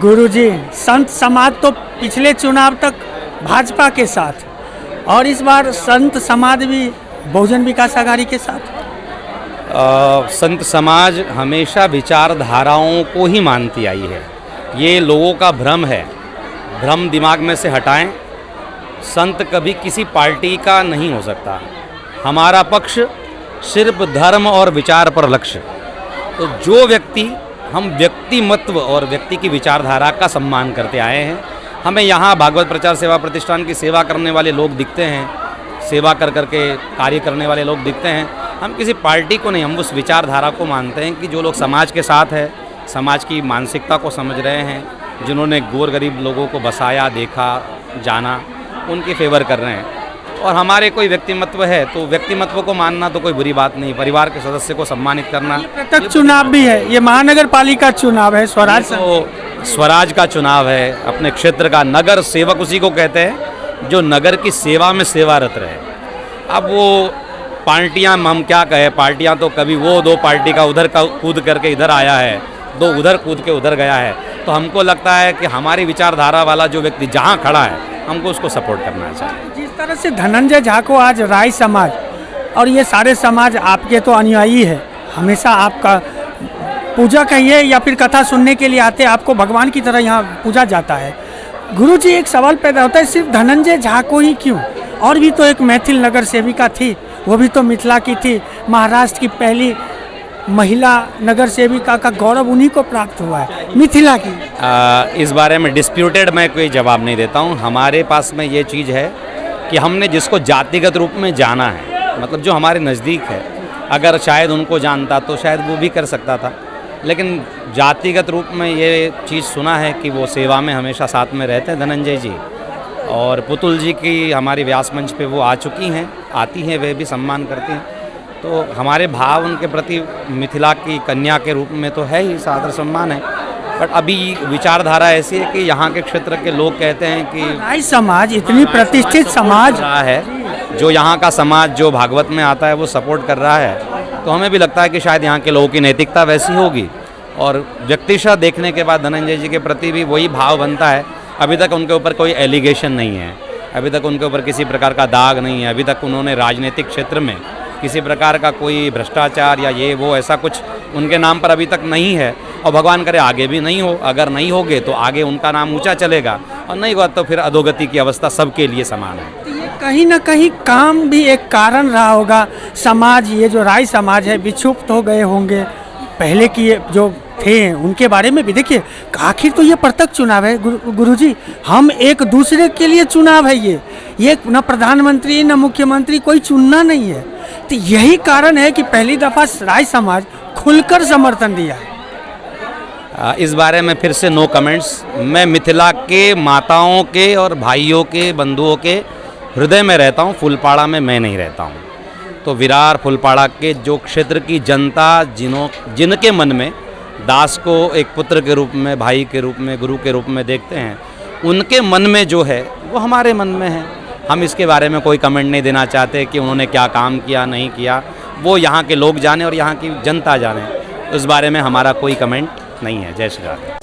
गुरुजी, संत समाज तो पिछले चुनाव तक भाजपा के साथ और इस बार संत समाज भी बहुजन विकास आघाड़ी के साथ। संत समाज हमेशा विचारधाराओं को ही मानती आई है। ये लोगों का भ्रम है, भ्रम दिमाग में से हटाएं। संत कभी किसी पार्टी का नहीं हो सकता। हमारा पक्ष सिर्फ धर्म और विचार पर लक्ष्य। तो जो व्यक्ति, हम व्यक्तिमत्व और व्यक्ति की विचारधारा का सम्मान करते आए हैं। हमें यहाँ भागवत प्रचार सेवा प्रतिष्ठान की सेवा करने वाले लोग दिखते हैं, सेवा कर करके कार्य करने वाले लोग दिखते हैं। हम किसी पार्टी को नहीं, हम उस विचारधारा को मानते हैं कि जो लोग समाज के साथ है, समाज की मानसिकता को समझ रहे हैं, जिन्होंने गोर गरीब लोगों को बसाया, देखा, जाना, उनकी फेवर कर रहे हैं। और हमारे कोई व्यक्तिमत्व है तो व्यक्तिमत्व को मानना तो कोई बुरी बात नहीं। परिवार के सदस्य को सम्मानित करना। प्रत्यक्ष चुनाव भी है, ये महानगर पालिका चुनाव है, स्वराज तो स्वराज का चुनाव है। अपने क्षेत्र का नगर सेवक उसी को कहते हैं जो नगर की सेवा में सेवारत रहे। अब वो पार्टियां, हम क्या कहें, पार्टियां तो कभी वो दो पार्टी का उधर का कूद करके इधर आया है, दो उधर कूद के उधर गया है। तो हमको लगता है कि हमारी विचारधारा वाला जो व्यक्ति जहाँ खड़ा है, हमको उसको सपोर्ट करना चाहिए। जिस तरह से धनंजय झा को आज राय समाज और ये सारे समाज आपके तो अनुयायी है, हमेशा आपका पूजा कहिए या फिर कथा सुनने के लिए आते, आपको भगवान की तरह यहाँ पूजा जाता है। गुरुजी, एक सवाल पैदा होता है, सिर्फ धनंजय झा को ही क्यों? और भी तो एक मैथिल नगर सेविका थी, वो भी तो मिथिला की थी। महाराष्ट्र की पहली महिला नगर सेविका का गौरव उन्हीं को प्राप्त हुआ है, मिथिला की। इस बारे में डिस्प्यूटेड मैं कोई जवाब नहीं देता हूँ। हमारे पास में ये चीज़ है कि हमने जिसको जातिगत रूप में जाना है, मतलब जो हमारे नज़दीक है, अगर शायद उनको जानता तो शायद वो भी कर सकता था। लेकिन जातिगत रूप में ये चीज़ सुना है कि वो सेवा में हमेशा साथ में रहते हैं धनंजय जी। और पुतुल जी की हमारी व्यास मंच पे वो आ चुकी हैं, आती हैं, वे भी सम्मान करती हैं। तो हमारे भाव उनके प्रति मिथिला की कन्या के रूप में तो है ही, सादर सम्मान है। बट अभी विचारधारा ऐसी है कि यहाँ के क्षेत्र के लोग कहते हैं कि राय समाज इतनी प्रतिष्ठित समाज रहा है, जो यहाँ का समाज जो भागवत में आता है वो सपोर्ट कर रहा है। तो हमें भी लगता है कि शायद यहाँ के लोगों की नैतिकता वैसी होगी। और व्यक्तिशः देखने के बाद धनंजय जी के प्रति भी वही भाव बनता है। अभी तक उनके ऊपर कोई एलिगेशन नहीं है, अभी तक उनके ऊपर किसी प्रकार का दाग नहीं है, अभी तक उन्होंने राजनीतिक क्षेत्र में किसी प्रकार का कोई भ्रष्टाचार या ये वो ऐसा कुछ उनके नाम पर अभी तक नहीं है। और भगवान करे आगे भी नहीं हो। अगर नहीं होगे तो आगे उनका नाम ऊंचा चलेगा, और नहीं हुआ तो फिर अधोगति की अवस्था सबके लिए समान है। तो ये कहीं ना कहीं काम भी एक कारण रहा होगा। समाज, ये जो राय समाज है, विक्षुब्ध हो गए होंगे। पहले की जो थे उनके बारे में भी देखिए, आखिर तो ये प्रत्यक्ष चुनाव है गुरुजी, हम एक दूसरे के लिए चुनाव है। ये न प्रधानमंत्री न मुख्यमंत्री, कोई चुनना नहीं है। तो यही कारण है कि पहली दफ़ा राय समाज खुलकर समर्थन दिया है। इस बारे में फिर से नो कमेंट्स। मैं मिथिला के माताओं के और भाइयों के, बंधुओं के हृदय में रहता हूँ, फुलपाड़ा में मैं नहीं रहता हूँ। तो विरार फुलपाड़ा के जो क्षेत्र की जनता, जिनके मन में दास को एक पुत्र के रूप में, भाई के रूप में, गुरु के रूप में देखते हैं, उनके मन में जो है वो हमारे मन में है। हम इसके बारे में कोई कमेंट नहीं देना चाहते कि उन्होंने क्या काम किया, नहीं किया। वो यहाँ के लोग जाने और यहाँ की जनता जाने, उस बारे में हमारा कोई कमेंट नहीं है। जय श्री राम।